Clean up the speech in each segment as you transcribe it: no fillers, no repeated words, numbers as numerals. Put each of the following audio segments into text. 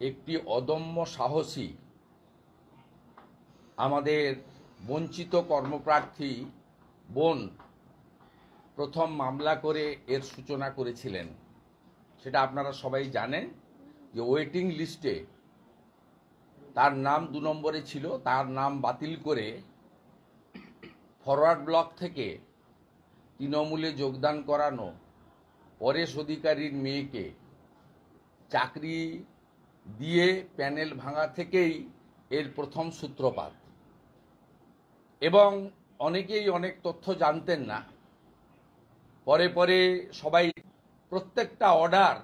একটি অদম্য সাহসী আমাদের বঞ্চিত কর্মপ্রার্থী বোন প্রথম মামলা করে এর সূচনা করেছিলেন। সেটা আপনারা সবাই জানেন যে ওয়েটিং লিস্টে তার নাম 2 নম্বরে ছিল, তার নাম বাতিল করে ফরওয়ার্ড ব্লক থেকে তৃণমূলে যোগদান করানো পরেশ অধিকারীর মেয়েকে চাকরি দিয়ে প্যানেল ভাঙা থেকেই এর প্রথম সূত্রপাত। এবং অনেকেই অনেক তথ্য জানতেন না, পরে পরে সবাই প্রত্যেকটা অর্ডার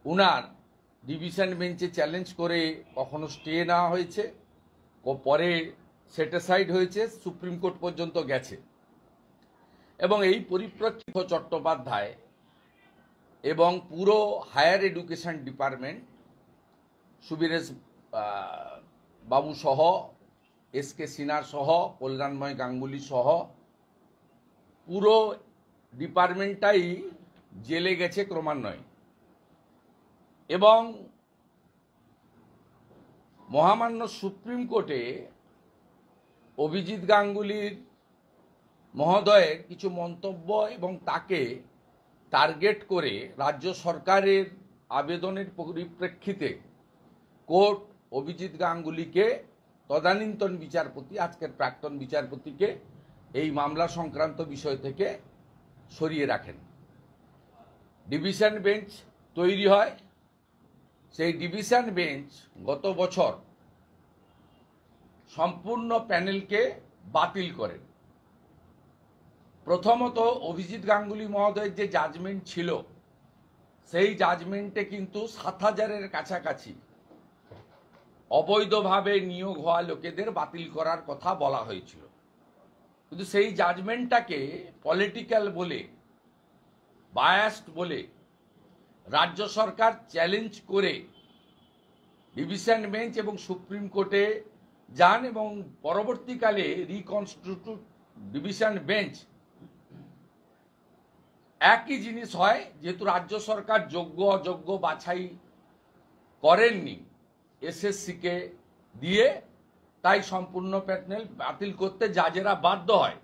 উনার ডিভিশন বেঞ্চে চ্যালেঞ্জ করে কখনো স্টে নেওয়া হয়েছে, পরে সেটিসাইড হয়েছে, সুপ্রিম কোর্ট পর্যন্ত গেছে। এবং এই পরিপ্রেক্ষিতে চট্টোপাধ্যায় এবং পুরো হায়ার এডুকেশন ডিপার্টমেন্ট সুবীরেশ বাবু সহ, এসকে সিনহার সহ, কল্যাণময় গাঙ্গুলি সহ পুরো ডিপার্টমেন্টটাই জেলে গেছে ক্রমান্বয়ে। এবং মহামান্য সুপ্রিম কোর্টে অভিজিৎ গাঙ্গুলির মহোদয়ের কিছু মন্তব্য এবং তাকে টার্গেট করে রাজ্য সরকারের আবেদনের পরিপ্রেক্ষিতে কোর্ট অভিজিৎ গাঙ্গুলিকে, তদানীন্তন বিচারপতি আজকের প্রাক্তন বিচারপতিকে এই মামলা সংক্রান্ত বিষয় থেকে সরিয়ে রাখেন। ডিভিশন বেঞ্চ তৈরি হয়। সেই ডিভিশন বেঞ্চ গত বছর সম্পূর্ণ প্যানেলকে বাতিল করেন। প্রথমত অভিজিৎ গাঙ্গুলি মহোদয়ের যে জাজমেন্ট ছিল, সেই জাজমেন্টে কিন্তু 7,000-এর কাছাকাছি অবৈধভাবে নিয়োগ হওয়া লোকেদের বাতিল করার কথা বলা হয়েছিল। কিন্তু সেই জাজমেন্টটাকে পলিটিক্যাল বলে, বায়াসড বলে রাজ্য সরকার চ্যালেঞ্জ করে ডিভিশন বেঞ্চ এবং সুপ্রিম কোর্টে যান। এবং পরবর্তীকালে রিকনস্টিটিউট ডিভিশন বেঞ্চ একই জিনিস হয়, যেহেতু রাজ্য সরকার যোগ্য অযোগ্য বাছাই করেননি এসএসসিকে দিয়ে, তাই সম্পূর্ণ প্যানেল বাতিল করতে জাজেরা বাধ্য হয়।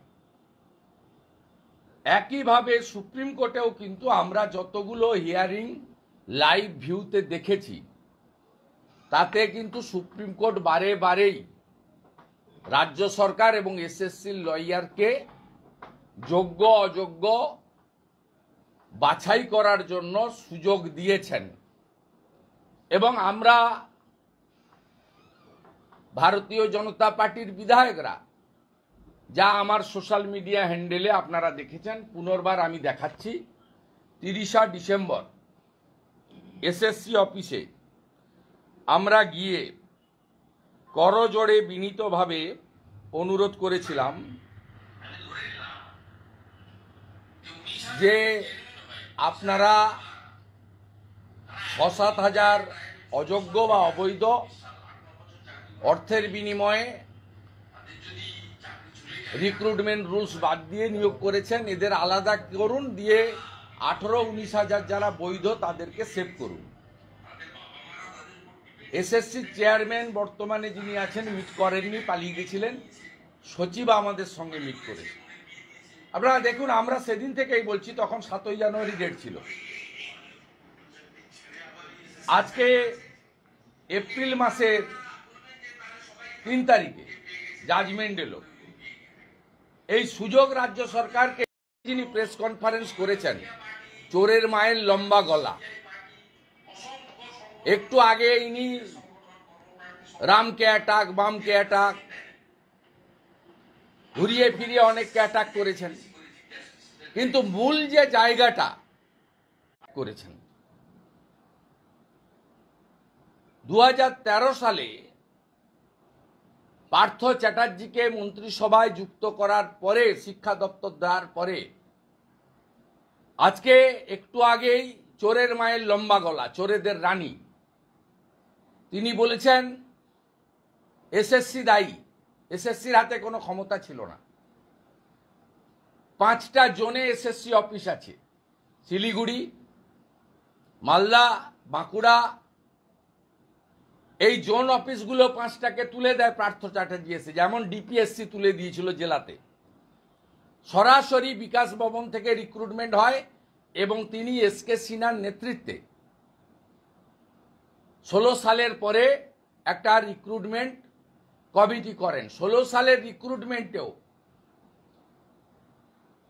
একইভাবে সুপ্রিম কোর্টেও কিন্তু আমরা যতগুলো হিয়ারিং লাইভ ভিউতে দেখেছি, তাতে কিন্তু সুপ্রিম কোর্ট বারে বারেই রাজ্য সরকার এবং এসএসসির লয়ারকে যোগ্য অযোগ্য বাছাই করার জন্য সুযোগ দিয়েছেন। এবং আমরা ভারতীয় জনতা পার্টির বিধায়করা, যা আমার সোশ্যাল মিডিয়া হ্যান্ডেলে আপনারা দেখেছেন, পুনর্বার আমি দেখাচ্ছি, 30 ডিসেম্বর এসএসসি অফিসে আমরা গিয়ে করজোড়ে বিনীতভাবে অনুরোধ করেছিলাম যে আপনারা 6-7 অযোগ্য বা অবৈধ অর্থের বিনিময়ে রিক্রুটমেন্ট রুলস বাদ দিয়ে নিয়োগ করেছেন, এদের আলাদা করুন, দিয়ে 18-19 হাজার যারা বৈধ তাদেরকে সেভ করুন। এসএসসির চেয়ারম্যান বর্তমানে যিনি আছেন মিট করেননি, পালিয়ে গেছিলেন। সচিব আমাদের সঙ্গে মিট করেছে। আপনারা দেখুন, আমরা সেদিন থেকেই বলছি, তখন 7ই জানুয়ারি ডেট ছিল। আজকে এপ্রিল মাসের 3 তারিখে জাজমেন্ট এলো। এই সুযোগ রাজ্য সরকারকে, যিনি প্রেস কনফারেন্স করেছেন, চোরের মায়ের লম্বা গলা। একটু আগে ইনি রামকে অ্যাটাক, বামকে অ্যাটাক, ঘুরিয়ে ফিরিয়ে অনেককে অ্যাটাক করেছেন, কিন্তু মূল যে জায়গাটা করেছেন 2013 সালে পার্থ চ্যাটার্জিকে মন্ত্রিসভায় যুক্ত করার পরে, শিক্ষা দপ্তর দেওয়ার পরে, আজকে একটু আগেই চোরের মায়ের লম্বা গলা, চোরেদের রানী, তিনি বলেছেন এসএসসি দায়ী। এসএসসির হাতে কোনো ক্ষমতা ছিল না। 5টা জোনে এসএসসি অফিস আছে, শিলিগুড়ি, মালদা, বাঁকুড়া, এই জোন অফিসগুলো 5টাকে তুলে দেয় পার্থ চ্যাটার্জি এসে, যেমন ডিপিএসসি তুলে দিয়েছিল জেলাতে। সরাসরি বিকাশ ভবন থেকে রিক্রুটমেন্ট হয় এবং তিনি এসকে সিনহার নেতৃত্বে 16 সালের পরে একটা রিক্রুটমেন্ট কমিটি করেন। 16 সালের রিক্রুটমেন্টেও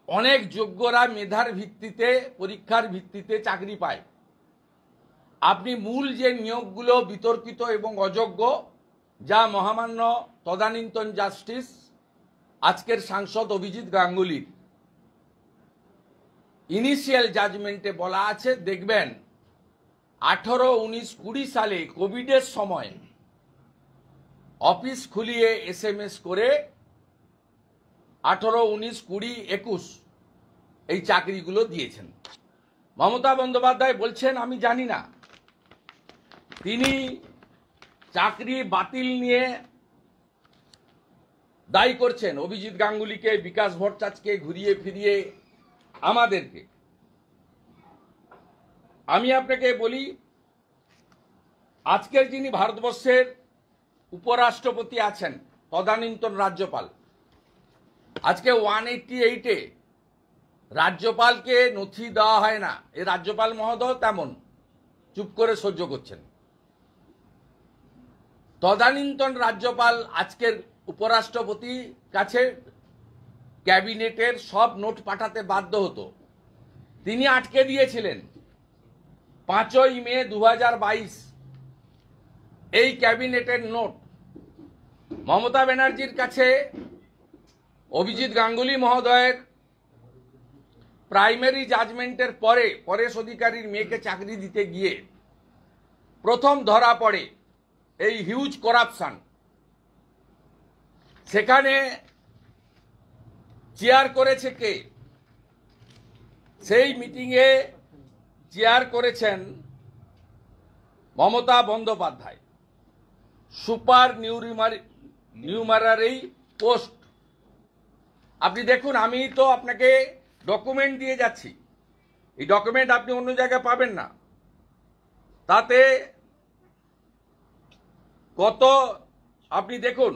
অনেক যোগ্যরা মেধার ভিত্তিতে, পরীক্ষার ভিত্তিতে চাকরি পায়। আপনি মূল যে নিয়োগগুলো বিতর্কিত এবং অযোগ্য, যা মহামান্য তদানীন্তন জাস্টিস আজকের সাংসদ অভিজিৎ গাঙ্গুলির ইনিশিয়াল জাজমেন্টে বলা আছে, দেখবেন 18, 19, 20 সালে কোভিডের সময় অফিস খুলিয়ে SMS করে 18, 19, 20, 21 এই চাকরিগুলো দিয়েছেন। মমতা বন্দ্যোপাধ্যায় বলছেন আমি জানি না। তিনি চাকরি বাতিল নিয়ে দায়ী করছেন অভিজিৎ গাঙ্গুলিকে, বিকাশ ভট্টাচার্যকে, ঘুরিয়ে ফিরিয়ে আমাদেরকে। আমি আপনাকে বলি, আজকের যিনি ভারতবর্ষের উপরাষ্ট্রপতি আছেন, তদানীন্তন রাজ্যপাল, আজকে 188-এ রাজ্যপালকে নথি দেওয়া হয় না। এই রাজ্যপাল মহোদয় তেমন চুপ করে সহ্য করছেন। তদানীন্তন রাজ্যপাল আজকের উপরাষ্ট্রপতির কাছে ক্যাবিনেটের সব নোট পাঠাতে বাধ্য হতো। তিনি আটকে দিয়েছিলেন 5ই মে 2022 এই ক্যাবিনেটের নোট মমতা ব্যানার্জির কাছে অভিজিৎ গাঙ্গুলি মহোদয়ের প্রাইমারি জাজমেন্টের পরে পরেশ অধিকারীর মেয়েকে চাকরি দিতে গিয়ে প্রথম ধরা পড়ে এই হিউজ করাপশন। সেখানে চেয়ার করেছে কে? সেই মিটিংয়ে চেয়ার করেছেন Mamata Bandyopadhyay. Super numerary post. আপনি দেখুন, আমি তো আপনাকে ডকুমেন্ট দিয়ে যাচ্ছি, এই ডকুমেন্ট আপনি অন্য জায়গায় পাবেন না। তাতে কত আপনি দেখুন,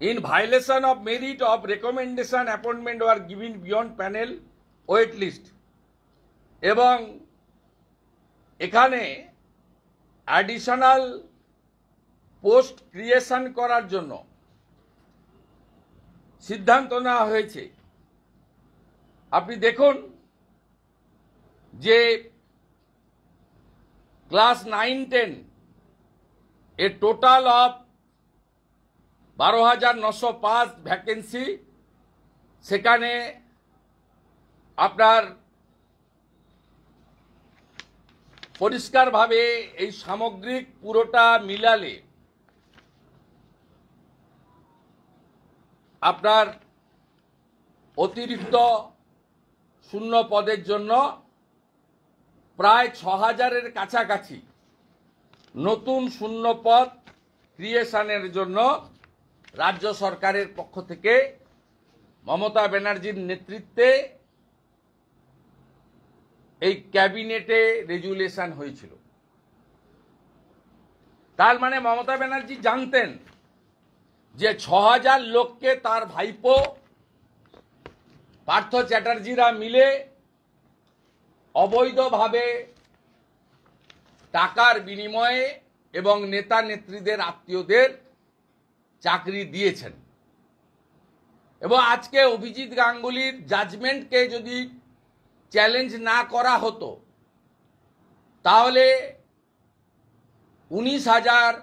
in violation of merit of recommendation appointment were given beyond panel wait list, এবং এখানে অ্যাডিশনাল পোস্ট ক্রিয়েশন করার জন্য সিদ্ধান্ত নেওয়া হয়েছে। আপনি দেখুন যে ক্লাস 9-10 এর টোটাল অফ 12,905 ভ্যাকেন্সি, সেখানে আপনার পরিষ্কারভাবে এই সামগ্রিক পুরোটা মিলালে আপনার অতিরিক্ত শূন্য পদের জন্য প্রায় 6,000-এর কাছাকাছি নতুন শূন্য পদ ক্রিয়েশনের জন্য রাজ্য সরকারের পক্ষ থেকে মমতা ব্যানার্জির নেতৃত্বে এই ক্যাবিনেটে রেজুলেশন হয়েছিল। তার মানে মমতা ব্যানার্জি জানতেন যে 6,000 লোককে তার ভাইপো পার্থ চ্যাটার্জিরা মিলে অবৈধভাবে টাকার বিনিময়ে এবং নেতা নেত্রীদের আত্মীয়দের চাকরি দিয়েছেন। এবং আজকে অভিজিৎ গাঙ্গুলির জাজমেন্টকে যদি চ্যালেঞ্জ না করা হতো, তাহলে 19,000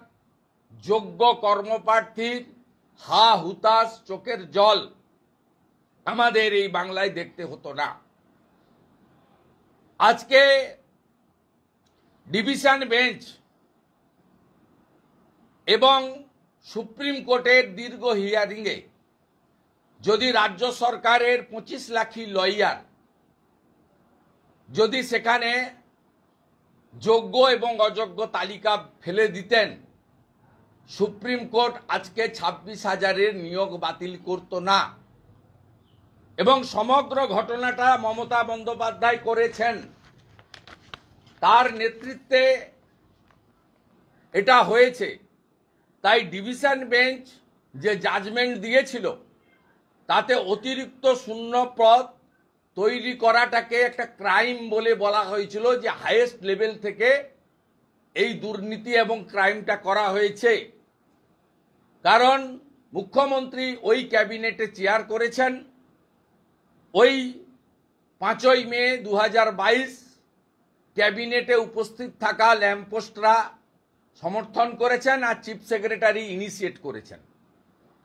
যোগ্য কর্মপ্রার্থীর হা হুতাশ চোখের জল আমাদের এই বাংলায় দেখতে হতো না। আজকে ডিভিশন বেঞ্চ এবং সুপ্রিম কোর্টের দীর্ঘ হিয়ারিংয়ে যদি রাজ্য সরকারের 25 লাখি লয়ার যদি সেখানে যোগ্য এবং অযোগ্য তালিকা ফেলে দিতেন, সুপ্রিম কোর্ট আজকে 26,000-এর নিয়োগ বাতিল করত না। এবং সমগ্র ঘটনাটা মমতা বন্দ্যোপাধ্যায় করেছেন। তার নেতৃত্বে এটা হয়েছে। তাই ডিভিশন বেঞ্চ যে জাজমেন্ট দিয়েছিল তাতে অতিরিক্ত শূন্য পদ তৈরি করাটাকে একটা ক্রাইম বলে বলা হয়েছিল, যে হাইয়েস্ট লেভেল থেকে এই দুর্নীতি এবং ক্রাইমটা করা হয়েছে। কারণ মুখ্যমন্ত্রী ওই ক্যাবিনেটে চেয়ার করেছেন। ওই 5ই মে 2022 ক্যাবিনেটে উপস্থিত থাকা ল্যাম্পপোস্টরা সমর্থন করেছেন আর চিফ সেক্রেটারি ইনিশিয়েট করেছেন।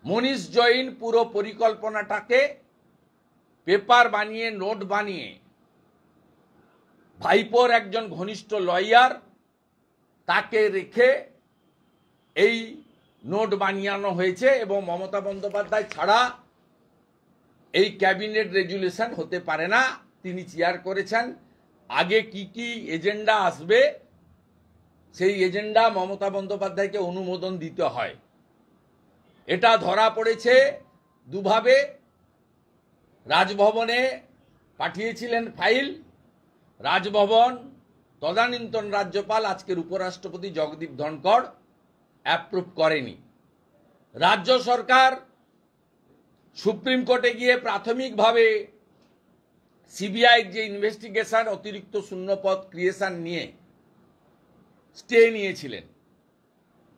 মনীষ জৈন পুরো পরিকল্পনাটাকে পেপার বানিয়ে, নোট বানিয়ে, ভাইপোর একজন ঘনিষ্ঠ লয়ার তাকে রেখে এই নোট বানিয়ানো হয়েছে এবং মমতা বন্দ্যোপাধ্যায় ছাড়া এই ক্যাবিনেট রেজুলেশন হতে পারে না। তিনি চেয়ার করেছেন। আগে কি কি এজেন্ডা আসবে সেই এজেন্ডা মমতা বন্দ্যোপাধ্যায়কে অনুমোদন দিতে হয়। এটা ধরা পড়েছে দুভাবে। রাজভবনে পাঠিয়েছিলেন ফাইল, রাজভবন তদানীন্তন রাজ্যপাল আজকের উপরাষ্ট্রপতি জগদীপ ধনখড় অ্যাপ্রুভ করেনি। রাজ্য সরকার সুপ্রিম কোর্টে গিয়ে প্রাথমিকভাবে সিবিআই যে ইনভেস্টিগেশন অতিরিক্ত শূন্যপদ ক্রিয়েশন নিয়ে স্টে নিয়েছিলেন।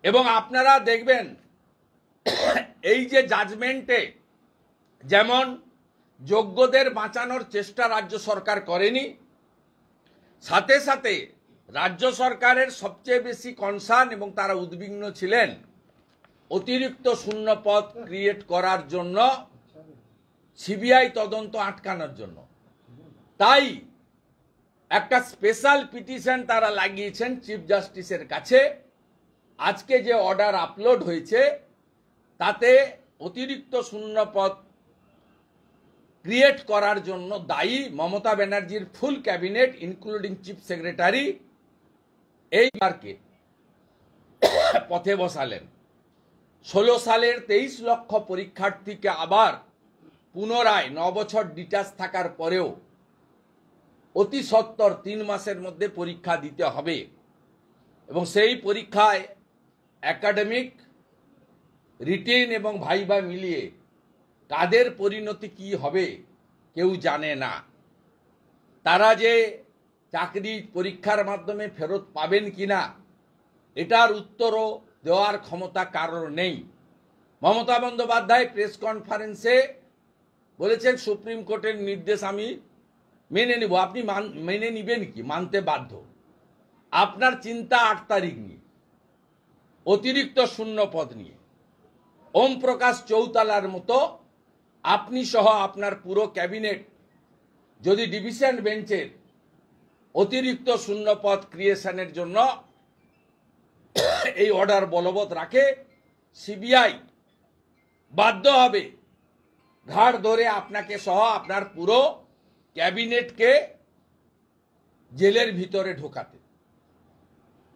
এবং আপনারা দেখবেন এই যে জাজমেন্টে যেমন যোগ্যদের বাঁচানোর চেষ্টা রাজ্য সরকার করেনি, সাথে সাথে রাজ্য সরকারের সবচেয়ে বেশি কনসার্ন এবং তারা উদ্বিগ্ন ছিলেন অতিরিক্ত শূন্যপদ ক্রিয়েট করার জন্য, সিবিআই তদন্ত আটকানোর জন্য। তাই একটা স্পেশাল পিটিশন তারা লাগিয়েছেন চিফ জাস্টিসের কাছে। আজকে যে অর্ডার আপলোড হয়েছে তাতে অতিরিক্ত শূন্যপদ ক্রিয়েট করার জন্য দায়ী মমতা ব্যানার্জির full cabinet including chief secretary এইবারকে পথে বসালেন। 16 সালের 23 লক্ষ পরীক্ষার্থীকে আবার পুনরায় 9 বছর ডিটাচ থাকার পরেও অতি সত্বর 3 মাসের মধ্যে পরীক্ষা দিতে হবে এবং সেই পরীক্ষায় একাডেমিক, রিটেন এবং ভাইভা মিলিয়ে কাদের পরিণতি কি হবে কেউ জানে না। তারা যে চাকরি পরীক্ষার মাধ্যমে ফেরত পাবেন কিনা এটার উত্তরও দেওয়ার ক্ষমতা কারোর নেই। মমতা বন্দ্যোপাধ্যায় প্রেস কনফারেন্সে বলেছেন সুপ্রিম কোর্টের নির্দেশ আমি মেনে নিব। আপনি মেনে নিবেন কি? মানতে বাধ্য। আপনার চিন্তা 8 তারিখ নিয়ে, অতিরিক্ত শূন্যপদ নিয়ে। ওম প্রকাশ চৌতালার মতো আপনি সহ আপনার পুরো ক্যাবিনেট যদি ডিভিশন বেঞ্চের অতিরিক্ত শূন্যপদ ক্রিয়েশনের জন্য এই অর্ডার বলবৎ রাখে, সিবিআই বাধ্য হবে ঘাড় ধরে আপনাকে সহ আপনার পুরো ক্যাবিনেটকে জেলের ভিতরে ঢোকাতে।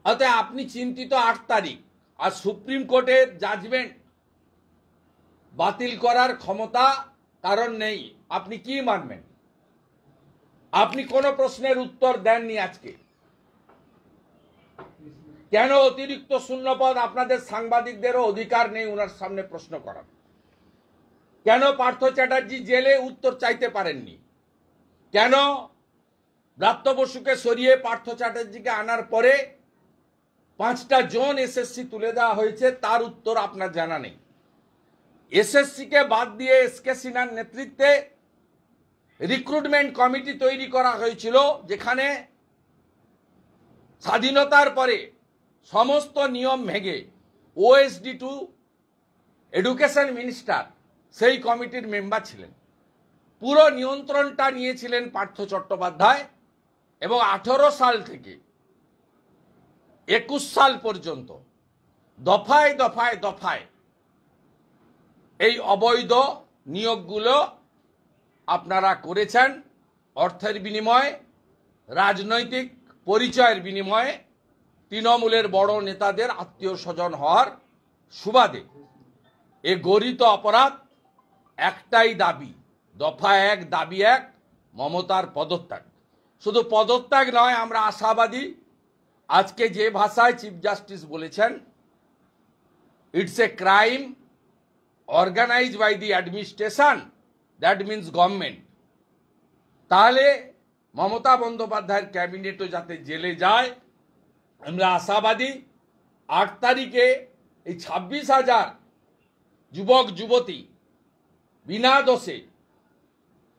অতএব আপনি চিন্তিত 8 তারিখ, আর সুপ্রিম কোর্টের জাজমেন্ট বাতিল করার ক্ষমতা কারণ নেই। আপনি কি মানবেন? আপনি কোনো প্রশ্নের উত্তর দেননি আজকে। কেন অতিরিক্ত শূন্যপদ? আপনাদের সাংবাদিকদেরও অধিকার নেই ওনার সামনে প্রশ্ন করার। কেন পার্থ চ্যাটার্জি জেলে? উত্তর চাইতে পারেননি। কেন ব্রাত্য বসুকে সরিয়ে পার্থ চ্যাটার্জিকে আনার পরে 5টা জোন এসএসসি তুলে দেওয়া হয়েছে তার উত্তর আপনার জানা নেই। এসএসসিকে বাদ দিয়ে এসকে সিনহার নেতৃত্বে রিক্রুটমেন্ট কমিটি তৈরি করা হয়েছিল, যেখানে স্বাধীনতার পরে সমস্ত নিয়ম ভেঙে ওএসডি টু এডুকেশন মিনিস্টার সেই কমিটির মেম্বার ছিলেন। পুরো নিয়ন্ত্রণটা নিয়েছিলেন পার্থ চট্টোপাধ্যায় এবং 18 সাল থেকে 21 সাল পর্যন্ত দফায় দফায় দফায় এই অবৈধ নিয়োগগুলো আপনারা করেছেন অর্থের বিনিময়ে, রাজনৈতিক পরিচয়ের বিনিময়ে, তৃণমূলের বড় নেতাদের আত্মীয় স্বজন হওয়ার সুবাদে। এ গরিত অপরাধ। একটাই দাবি, দফা 1 দাবি 1, মমতার পদত্যাগ। শুধু পদত্যাগ নয়, আমরা আশাবাদী আজকে যে ভাষায় চিফ জাস্টিস বলেছেন, it's a crime organized by the administration, that means government. তাহলে মমতা বন্দ্যোপাধ্যায়ের ক্যাবিনেটও যাতে জেলে যায়, আমরা আশাবাদী। 8 তারিখে এই 26,000 যুবক যুবতী বিনা দোষে,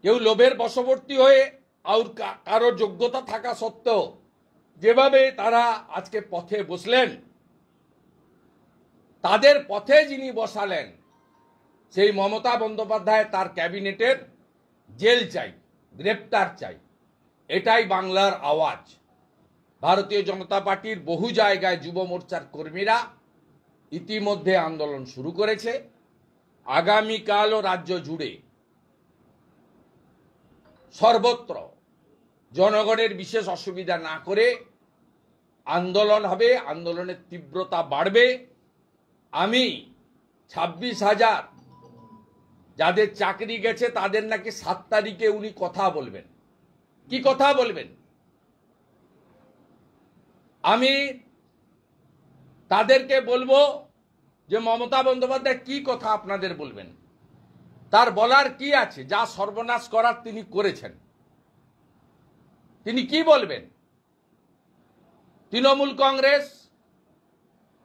কেউ লোভের বশবর্তী হয়ে আর কারো যোগ্যতা থাকা সত্ত্বেও যেভাবে তারা আজকে পথে বসলেন, তাদের পথে যিনি বসালেন সেই মমতা বন্দ্যোপাধ্যায়, তার ক্যাবিনেটের জেল চাই, গ্রেপ্তার চাই। এটাই বাংলার আওয়াজ। ভারতীয় জনতা পার্টির বহু জায়গায় যুব মোর্চার কর্মীরা ইতিমধ্যে আন্দোলন শুরু করেছে। আগামীকালও রাজ্য জুড়ে সর্বত্র জনগণের বিশেষ অসুবিধা না করে আন্দোলন হবে, আন্দোলনের তীব্রতা বাড়বে। আমি 26,000 যাদের চাকরি গেছে তাদের নাকি 7 তারিখে উনি কথা বলবেন। কি কথা বলবেন? আমি তাদেরকে বলবো যে মমতা বন্দ্যোপাধ্যায় কি কথা আপনাদের বলবেন, তার বলার কি আছে? যা সর্বনাশ করার তিনি করেছেন, তিনি কি বলবেন? তৃণমূল কংগ্রেস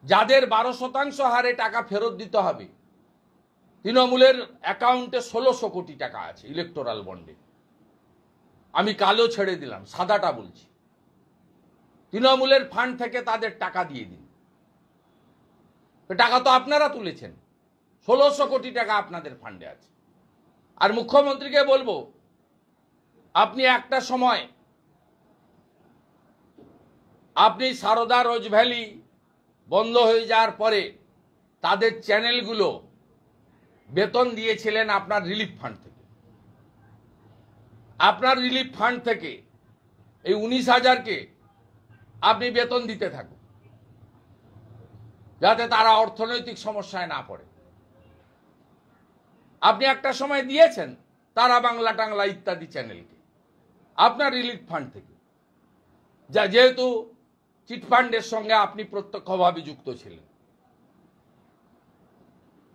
যাদের 12% হারে টাকা ফেরত দিতে হবে, তৃণমূলের অ্যাকাউন্টে 1600 কোটি টাকা আছে ইলেকটোরাল বন্ডে। আমি কালো ছেড়ে দিলাম, সাদাটা বলছি। তৃণমূলের ফান্ড থেকে তাদের টাকা দিয়ে দিন। টাকা তো আপনারা তুলেছেন, 1600 কোটি টাকা আপনাদের ফান্ডে আছে। আর মুখ্যমন্ত্রীকে বলবো, আপনি একটা সময় আপনি সারদা রোজ ভ্যালি বন্ধ হয়ে যাওয়ার পরে তাদের চ্যানেলগুলো বেতন দিয়েছিলেন আপনার রিলিফ ফান্ড থেকে। আপনার রিলিফ ফান্ড থেকে এই 19,000কে আপনি বেতন দিতে থাকুন, যাতে তারা অর্থনৈতিক সমস্যায় না পড়ে। আপনি একটা সময় দিয়েছেন তারা বাংলা টাংলা ইত্যাদি চ্যানেলকে আপনার রিলিফ ফান্ড থেকে, যা যেহেতু চিটফান্ডের সঙ্গে আপনি প্রত্যক্ষভাবে যুক্ত ছিলেন।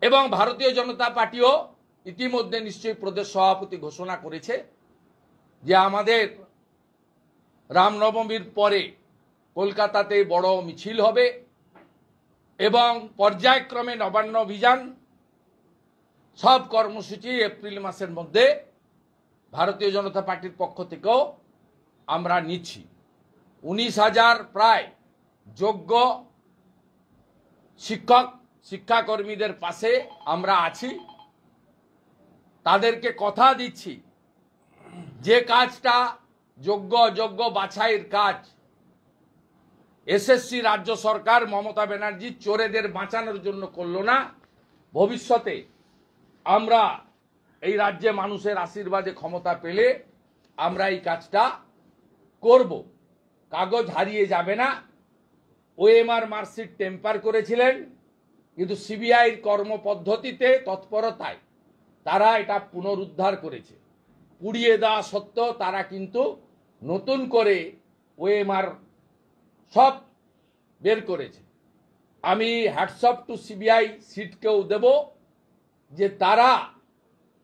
এবং ভারতীয় জনতা পার্টিও ইতিমধ্যে নিশ্চয়ই প্রদেশ সভাপতি ঘোষণা করেছে যে আমাদের রামনবমীর পরে কলকাতাতে বড় মিছিল হবে এবং পর্যায়ক্রমে নবান্ন অভিযান, সব কর্মসূচি এপ্রিল মাসের মধ্যে ভারতীয় জনতা পার্টির পক্ষ থেকেও আমরা নিচ্ছি। 19,000 প্রায় যোগ্য শিক্ষক শিক্ষাকর্মীদের পাশে আমরা আছি। তাদেরকে কথা দিচ্ছি যে কাজটা যোগ্য অযোগ্য বাছাইয়ের কাজ এসএসসি রাজ্য সরকার মমতা ব্যানার্জি চোরেদের বাঁচানোর জন্য করলো না, ভবিষ্যতে আমরা এই রাজ্যে মানুষের আশীর্বাদে ক্ষমতা পেলে আমরা এই কাজটা করব। কাগজ হারিয়ে যাবে না। ওএমআর মার্কশিট টেম্পার করেছিলেন, কিন্তু সিবিআইর কর্মপদ্ধতিতে তৎপরতায় তারা এটা পুনরুদ্ধার করেছে। পুড়িয়ে দেওয়া সত্ত্বেও তারা কিন্তু নতুন করে ওএমআর সব বের করেছে। আমি হ্যাটস অফ টু সিবিআই সিটকেও দেব যে তারা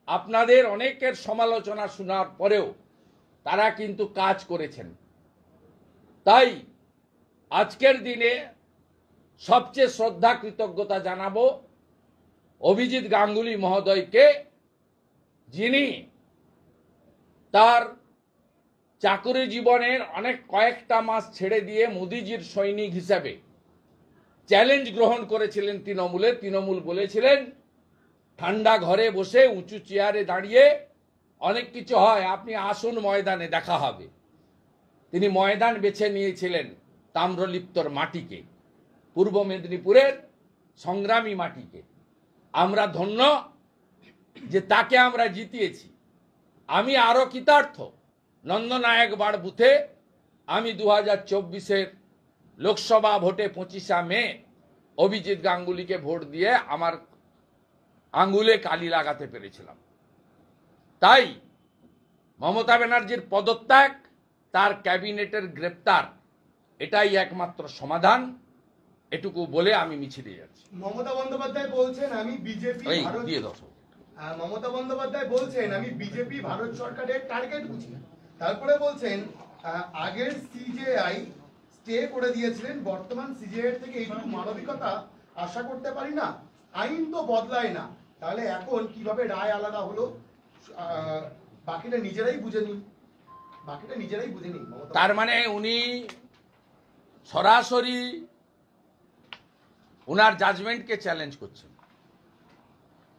আপনাদের অনেকের সমালোচনা শোনার পরেও তারা কিন্তু কাজ করেছেন। তাই আজকের দিনে সবচেয়ে শ্রদ্ধা কৃতজ্ঞতা জানাবো অভিজিৎ গাঙ্গুলি মহোদয়কে, যিনি তার চাকরি জীবনের কয়েকটা মাস ছেড়ে দিয়ে মোদিজির সৈনিক হিসাবে চ্যালেঞ্জ গ্রহণ করেছিলেন তৃণমূলের। তৃণমূল বলেছিলেন ঠান্ডা ঘরে বসে উঁচু চেয়ারে দাঁড়িয়ে অনেক কিছু হয়, আপনি আসুন ময়দানে দেখা হবে। তিনি ময়দান বেছে নিয়েছিলেন তাম্রলিপ্তর মাটিকে, পূর্ব মেদিনীপুরের সংগ্রামী মাটিকে। আমরা ধন্য যে তাকে আমরা জিতিয়েছি। আমি আরো কৃতার্থ, নন্দনায়ক বাড় বুথে আমি 2024-এর লোকসভা ভোটে 25শে মে অভিজিৎ গাঙ্গুলিকে ভোট দিয়ে আমার আঙ্গুলে কালি লাগাতে পেরেছিলাম। তাই মমতা ব্যানার্জির পদত্যাগ, তার ক্যাবিনেটের গ্রেপ্তার এটাই একমাত্র সমাধান। এটুকু বলে আমি মিছিলে যাচ্ছি। মমতা বন্দ্যোপাধ্যায় বলছেন আমি বিজেপি মমতা বন্দ্যোপাধ্যায় বলছেন আমি বিজেপি ভারত সরকারের টার্গেট বুঝি। তারপরে বলছেন আগের সিজেআই স্টে করে দিয়েছিলেন, বর্তমান সিজেআই থেকে এইটুকু মানবিকতা আশা করতে পারি না, আইন তো বদলায় না, তাহলে এখন কিভাবে রায় আলাদা হলো? বাকিটা নিজেরাই বুঝে নিন। তার মানে উনি সরাসরি ওনার জাজমেন্টকে চ্যালেঞ্জ করছেন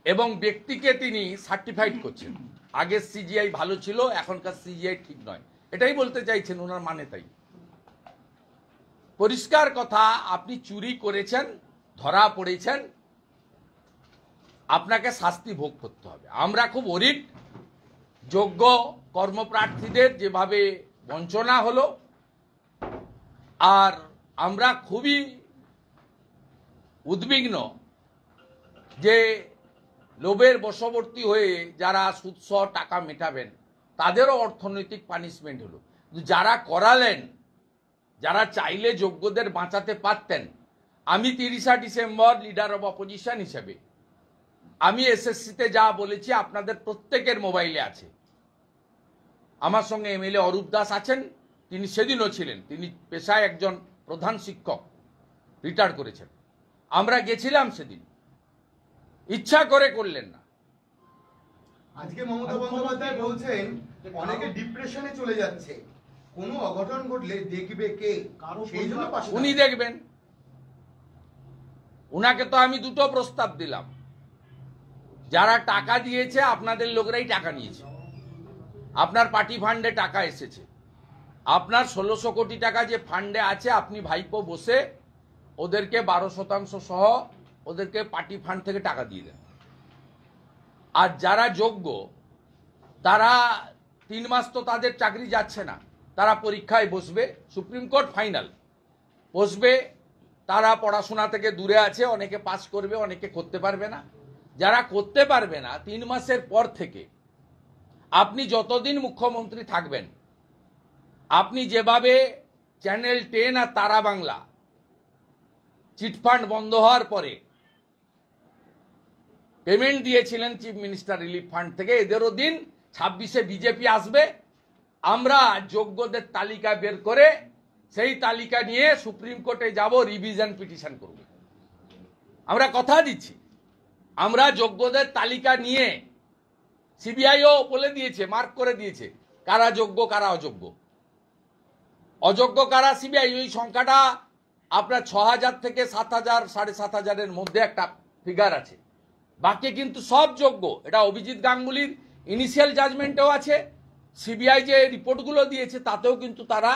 এবং ব্যক্তিকে তিনি সার্টিফাইড করছেন। আগের সিজিআই ভালো ছিল, এখনকার সিজিআই ঠিক নয়, এটাই বলতে চাইছেন ওনার মানে। তাই পরিষ্কার কথা, আপনি চুরি করেছেন, ধরা পড়েছেন, আপনাকে শাস্তি ভোগ করতে হবে। আমরা খুব অরিড, যোগ্য কর্মপ্রার্থীদের যেভাবে বঞ্চনা হলো, আর আমরা খুবই উদ্বিগ্ন যে লোভের বশবর্তী হয়ে যারা সুদসহ টাকা মেটাবেন তাদেরও অর্থনৈতিক পানিশমেন্ট হলো। যারা করালেন, যারা চাইলে যোগ্যদের বাঁচাতে পারতেন, আমি 30 ডিসেম্বর লিডার অব অপোজিশন হিসেবে আমি এসএসসিতে যা বলেছি আপনাদের প্রত্যেকের মোবাইলে আছে। আমার সঙ্গে এমএলএ অরূপ দাস আছেন, তিনি সেদিনও ছিলেন, তিনি পেশায় একজন প্রধান শিক্ষক, রিটায়ার করেছেন। আমরা গেছিলাম সেদিন, ইচ্ছা করে করলেন না। আজকে মমতা বন্দ্যোপাধ্যায় বলছেন অনেকে ডিপ্রেশনে চলে যাচ্ছে, কোনো অঘটন ঘটলে দেখবে কে? সেই জন্য উনি দেখবেন। উনাকে তো আমি দুটো প্রস্তাব দিলাম। যারা টাকা দিয়েছে আপনাদের লোকরাই টাকা নিয়েছে, আপনার পার্টি ফান্ডে টাকা এসেছে, আপনার 1600 কোটি টাকা যে ফান্ডে আছে, আপনি ভাইপো বসে ওদেরকে 12% সহ ওদেরকে পার্টি ফান্ড থেকে টাকা দিয়ে দেন। আর যারা যোগ্য তারা 3 মাস তো তাদের চাকরি যাচ্ছে না, তারা পরীক্ষায় বসবে, সুপ্রিম কোর্ট ফাইনাল বসবে, তারা পড়াশোনা থেকে দূরে আছে, অনেকে পাস করবে, অনেকে করতে পারবে না। যারা করতে পারবে না 3 মাসের পর থেকে আপনি যতদিন মুখ্যমন্ত্রী থাকবেন, আপনি যেভাবে চ্যানেল 10 আর তারা বাংলা চিটফান্ড বন্ধ হওয়ার পরে পেমেন্ট দিয়েছিলেন চিফ মিনিস্টার রিলিফ ফান্ড থেকে, এদেরও দিন 26-এ বিজেপি আসবে, আমরা যোগ্যদের তালিকা বের করে সেই তালিকা নিয়ে সুপ্রিম কোর্টে যাব, রিভিশন পিটিশন করব। আমরা কথা দিচ্ছি, আমরা যোগ্যদের তালিকা নিয়ে, সিবিআইও বলে দিয়েছে, মার্ক করে দিয়েছে কারা যোগ্য কারা অযোগ্য, অযোগ্য কারা। সিবিআই ওই সংখ্যাটা আপনার 6000 থেকে 7000, 7500-এর মধ্যে একটা ফিগার আছে, বাকি কিন্তু সব যোগ্য। এটা অভিজিৎ গাঙ্গুলির ইনিশিয়াল জাজমেন্টেও আছে, সিবিআই যে রিপোর্টগুলো দিয়েছে তাতেও কিন্তু তারা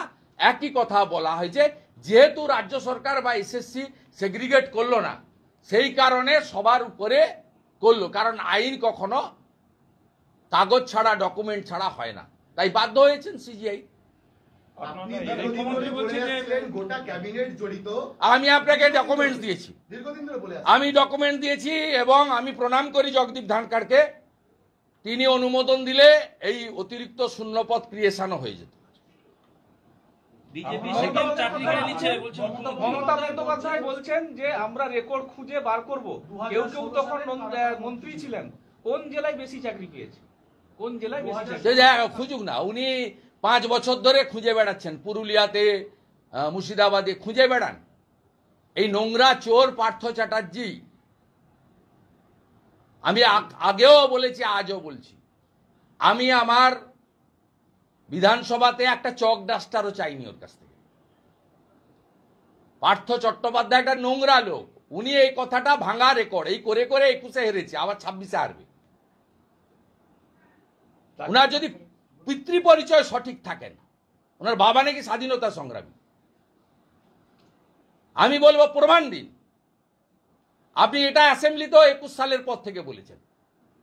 একই কথা বলা হয়েছে। যেহেতু রাজ্য সরকার বা এসএসসি সেগ্রিগেট করলো না, সেই কারণে সবার উপরে করলো, কারণ আইন কখনো কাগজ ছাড়া, ডকুমেন্ট ছাড়া হয় না, তাই বাধ্য হয়েছেন সিজিআই। আমি আপনাকে ডকুমেন্টস দিয়েছি, আমি ডকুমেন্ট দিয়েছি এবং আমি প্রণাম করি জগদীপ ধনখড়কে, তিনি অনুমোদন দিলে এই অতিরিক্ত শূন্যপদ ক্রিয়েশনও হয়ে যেত। মমতা বন্দ্যোপাধ্যায় বলছেন যে আমরা রেকর্ড খুঁজে বার করব, কেউ কেউ তখন মন্ত্রী ছিলেন, কোন জেলায় বেশি চাকরি পেয়েছে, কোন জেলায় বেশি চাকরি? খুঁজুক না, উনি 5 বছর ধরে খুঁজে বেড়াচ্ছেন, পুরুলিয়াতে, মুর্শিদাবাদে খুঁজে বেড়ান। এই নোংরা চোর পার্থ চ্যাটার্জি, আমি আগেও বলেছি, আজও বলছি, আমি আমার বিধানসভাতে একটা চক ডাস্টারও চাইনি ওর কাছ থেকে। পার্থ চট্টোপাধ্যায় একটা নোংরা লোক, উনি এই কথাটা ভাঙা রেকর্ড, এই করে করে 21-এ হেরেছে, আবার 26-এ হারবে। উনার যদি পিতৃ পরিচয় সঠিক থাকেন, ওনার বাবা নাকি স্বাধীনতা সংগ্রামী, আমি বলবো প্রমাণ দিন। আপনি এটা অ্যাসেম্বলিতেও 21 সালের পর থেকে বলেছেন,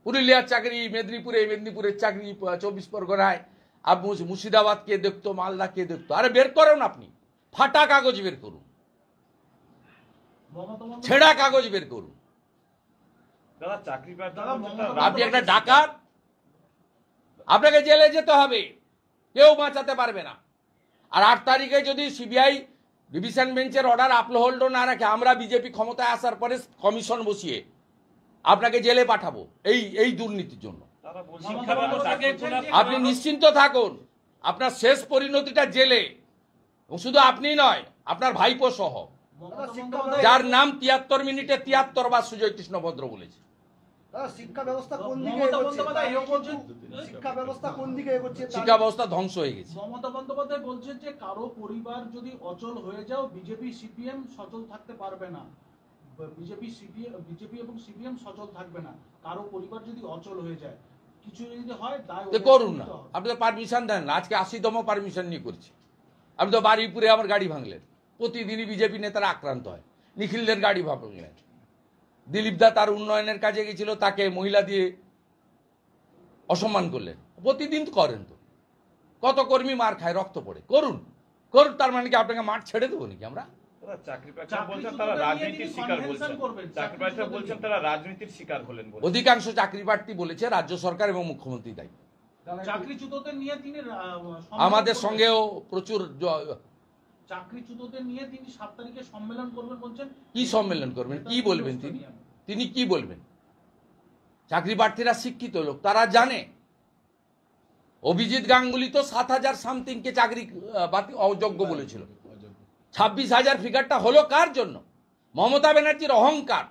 পুরুলিয়ার চাকরি মেদিনীপুরের চাকরি 24 পরগনায়, মুর্শিদাবাদ কে দেখতো, মালদা কে দেখতো। আরে বের করুন, আপনি ফাটা কাগজ বের করুন, ছেঁড়া কাগজ বের করুন। আপনি একটা ডাকাত, আপনাকে জেলে যেতে হবে, কেউ বাঁচাতে পারবে না। আর 8 তারিখে যদি সিবিআই ডিভিশন বেঞ্চের অর্ডার আপহোল্ড না রাখে আমরা বিজেপি ক্ষমতায় আসার পরে কমিশন বসিয়ে আপনাকে জেলে পাঠাবো এই দুর্নীতির জন্য। আপনি নিশ্চিন্ত থাকুন, আপনার শেষ পরিণতিটা জেলে। শুধু আপনি নয়, আপনার ভাইপো সহ, যার নাম 73 মিনিটে 73 বার সুজয় কৃষ্ণ ভদ্র বলেছে। শিক্ষা ব্যবস্থা কোন দিকে এগোচ্ছে? শিক্ষা ব্যবস্থা কোন দিকে এগোচ্ছে? শিক্ষা ব্যবস্থা ধ্বংস হয়ে গেছে। মমতা বন্দ্যোপাধ্যায় বলছেন যে কারো পরিবার যদি অচল হয়ে যাও বিজেপি সিপিএম সচল থাকতে পারবে না। বিজেপি এবং সিপিএম সচল থাকবে না, কারো পরিবার যদি অচল হয়ে যায়, কিছু যদি হয় দায় করুন না। আপনি তো পারমিশন দেন না, আজকে 80তম পারমিশন নিয়ে করছি। আপনি তো বারুইপুরে আমার গাড়ি ভাঙলেন, প্রতিদিনই বিজেপি নেতারা আক্রান্ত হয়। নিখিলদের গাড়ি ভাঙলেন, দিলীপ দা তার উন্নয়নের কাজে গেছিল, তাকে মহিলা দিয়ে অসম্মান করলেন। প্রতিদিন করেন তো, কত কর্মী মার খায়, রক্ত পড়ে। করুন, তার মানে কি আপনাকে মাঠ ছেড়ে দেবো নাকি আমরা? অধিকাংশ চাকরি প্রার্থী বলেছে রাজ্য সরকার এবং মুখ্যমন্ত্রী দায়ী। চাকরিচ্যুতদের নিয়ে তিনি আমাদের সঙ্গেও প্রচুর চাকরিচ্যুতদের নিয়ে তিনি 7 তারিখে সম্মেলন করবেন বলছেন। কি সম্মেলন করবেন, কি বলবেন তিনি কি বলবেন? চাকরি প্রার্থীরা শিক্ষিত লোক, তারা জানে। অভিজিৎ গাঙ্গুলি তো 7,000 সামথিংকে চাকরি অযোগ্য বলেছিল। 26,000 ফিগারটা হলো কার জন্য? মমতা ব্যানার্জির অহংকার।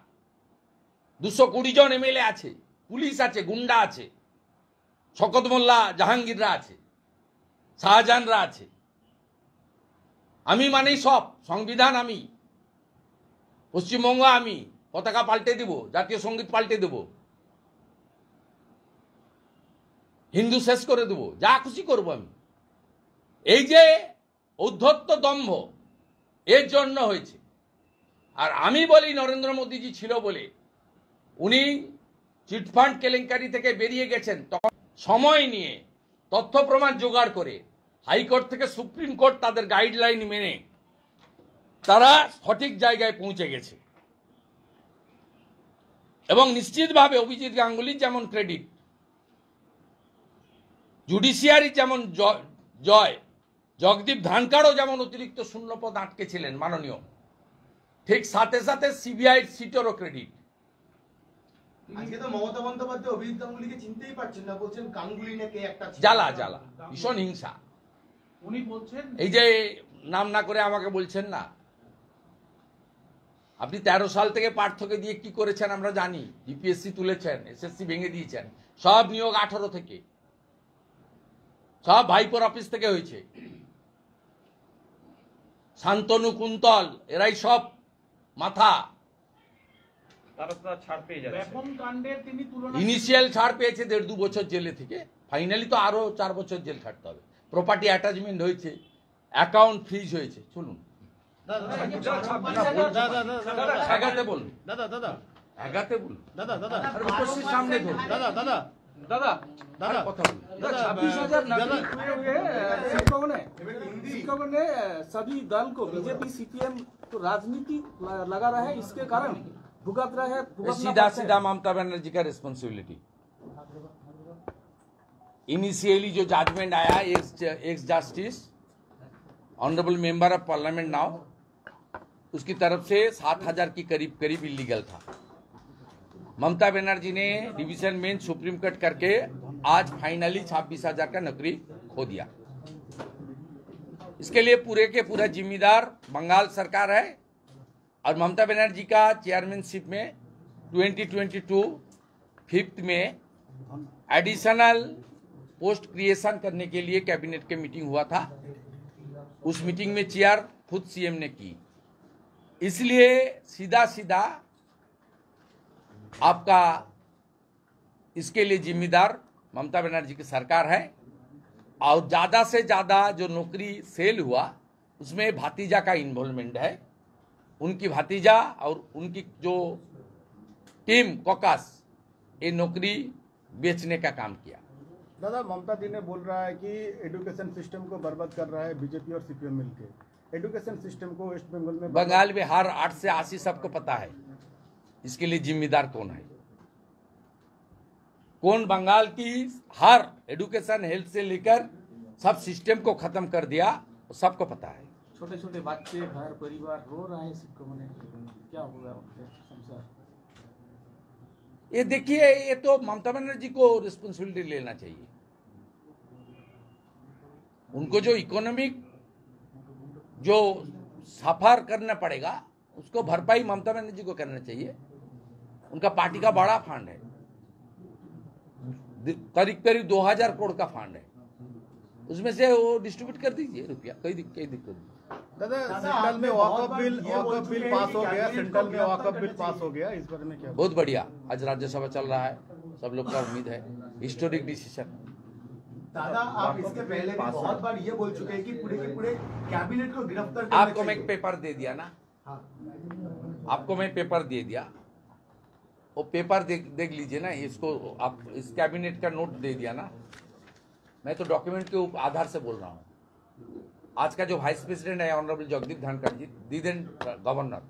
220 জন এমএলএ আছে, পুলিশ আছে, গুন্ডা আছে, শকত মোল্লা জাহাঙ্গীররা আছে, শাহজাহানরা আছে। আমি মানেই সব, সংবিধান আমি, পশ্চিমবঙ্গ আমি, পতাকা পাল্টে দেব, জাতীয় সঙ্গীত পাল্টে দেব, হিন্দু শেষ করে দেব, যা খুশি করব আমি। এই যে ঔদ্ধত্য দম্ভ, এর জন্য হয়েছে। আর আমি বলি নরেন্দ্র মোদীজি ছিল বলে উনি চিটফান্ড কেলেঙ্কারি থেকে বেরিয়ে গেছেন। তখন সময় নিয়ে তথ্য প্রমাণ জোগাড় করে হাইকোর্ট থেকে সুপ্রিম কোর্ট তাদের গাইডলাইন মেনে তারা সঠিক জায়গায় পৌঁছে গেছে। এবং নিশ্চিতভাবে অভিজিৎ গাঙ্গুলির যেমন ক্রেডিট, জুডিশিয়ারি যেমন জয়, জগদীপ ধানকারও যেমন অতিরিক্ত শূন্যপদ আটকে ছিলেন মাননীয়, ঠিক সাথে সাথে সিবিআই সিটেরও ক্রেডিট। আজকে তো মমতা বন্দ্যোপাধ্যায় অভিজিৎ গাঙ্গুলিকে চিনতেই পারছেন না, বলছেন গাঙ্গুলি নাকি একটা জ্বালা ভীষণ হিংসা। উনি বলছেন এই যে নাম না করে আমাকে বলছেন না, আপনি 13 সাল থেকে পার্থকে দিয়ে কি করেছেন আমরা জানি। জিপিএসসি তুলেছেন, এসএসসি ভেঙে দিয়েছেন, সব নিয়োগ 18 থেকে, সব ভাইপোর অফিস থেকে হয়েছে। শান্তনু কুন্তল এরাই সব মাথা। ইনিশিয়াল ছাড় পেয়েছে 1.5-2 বছর জেলে থেকে, ফাইনালি তো আরো 4 বছর জেল খাটতে হবে। প্রপার্টি অ্যাটাচমেন্ট হয়েছে, অ্যাকাউন্ট ফ্রিজ হয়েছে। চলুন আগাতে বলুন, আগাতে বলুন, সামনে ধরুন। কথা বলুন। 26,000 नौकरी हुए शिक्षकों ने सभी दल को बीजेपी सीपीएम तो राजनीति लगा रहा है, इसके कारण भुगत रहे हैं। सीधा ममता बनर्जी का रिस्पॉन्सिबिलिटी। इनिशियली जो जजमेंट आया x justice honourable member of parliament now, उसकी तरफ से 7,000 की करीब इलीगल था। ममता बनर्जी ने डिवीजन बेंच सुप्रीम कोर्ट करके आज फाइनली 26,000 का नौकरी खो दिया। इसके लिए पूरे के पूरा जिम्मेदार बंगाल सरकार है। और ममता बनर्जी का चेयरमैनशिप में 2022 5th में एडिशनल पोस्ट क्रिएशन करने के लिए कैबिनेट के मीटिंग हुआ था। उस मीटिंग में चेयर खुद सीएम ने की। इसलिए सीधा आपका इसके लिए जिम्मेदार ममता बनर्जी की सरकार है। और ज़्यादा से ज़्यादा जो नौकरी सेल हुआ उसमें भातीजा का इन्वॉल्वमेंट है। उनकी भातीजा और उनकी जो टीम कॉकस ये नौकरी बेचने का काम किया। दादा, ममता दी ने बोल रहा है कि एजुकेशन सिस्टम को बर्बाद कर रहा है बीजेपी और सीपीएम मिलकर। एजुकेशन सिस्टम को वेस्ट बंगाल में हर 8 से 80 सबको पता है। इसके लिए जिम्मेदार कौन है, कौन बंगाल की हर एजुकेशन हेल्थ से लेकर सब सिस्टम को खत्म कर दिया, सबको पता है। छोटे छोटे बच्चे घर परिवार रो रहे हैं सिक्कों में, क्या होगा उनके संसार? ये देखिए, ये तो ममता बनर्जी को रिस्पॉन्सिबिलिटी लेना चाहिए। उनको जो इकोनॉमिक जो सफर करना पड़ेगा उसको भरपाई ममता बनर्जी को करना चाहिए। उनका पार्टी का बड़ा फंड है, करीब करीब 2000 करोड़ का फंड है, उसमें से वो डिस्ट्रीब्यूट कर दीजिए रुपया, कोई दिक्कत नहीं। दादा सेंट्रल में वॉकअप बिल पास हो गया, सेंट्रल में वॉकअप बिल पास हो गया, इस बारे में क्या? बहुत बढ़िया, आज राज्यसभा चल रहा है, सब लोग का उम्मीद है हिस्टोरिक डिसीजन। दादा आप इसके पहले भी बहुत बार ये बोल चुके हैं कि पूरे के पूरे कैबिनेट को गिरफ्तार करना आपको मैं चाहिए। एक पेपर दे दिया ना, हाँ। आपको मैं पेपर दे दिया, वो पेपर देख लीजिए ना, इसको आप इस कैबिनेट का नोट दे दिया ना, मैं तो डॉक्यूमेंट के आधार से बोल रहा हूँ। आज का जो वाइस प्रेसिडेंट है ऑनरेबल जगदीप धनखड़ जी, दीदेन गवर्नर,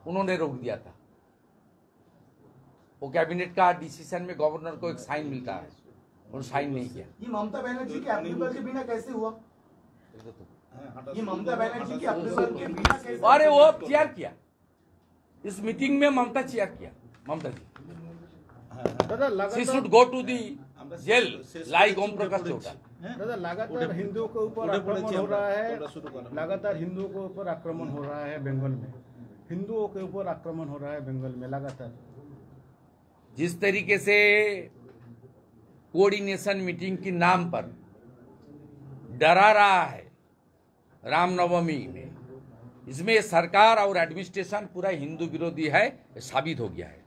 उन्होंने रोक दिया था। वो कैबिनेट का डिसीजन में गवर्नर को एक साइन मिलता है, उन्होंने साइन नहीं किया। ये ममता बनर्जी के अप्रूवल के बिना कैसे हुआ? ये ममता बनर्जी के अप्रूवल के बिना कैसे? अरे वो चेयर किया, इस मीटिंग में ममता चेयर किया, ममता जी। दादा She should लगातार go to the jail like Om Prakash Chautala. दादा लगातार हिंदुओं के ऊपर आक्रमण हो रहा है, लगातार हिंदुओं के ऊपर आक्रमण हो रहा है बंगाल में, हिंदुओं के ऊपर आक्रमण हो रहा है बंगाल में लगातार। जिस तरीके से कोऑर्डिनेशन मीटिंग के नाम पर डरा रहा है रामनवमी में, इसमें सरकार और एडमिनिस्ट्रेशन पूरा हिंदू विरोधी है, साबित हो गया है।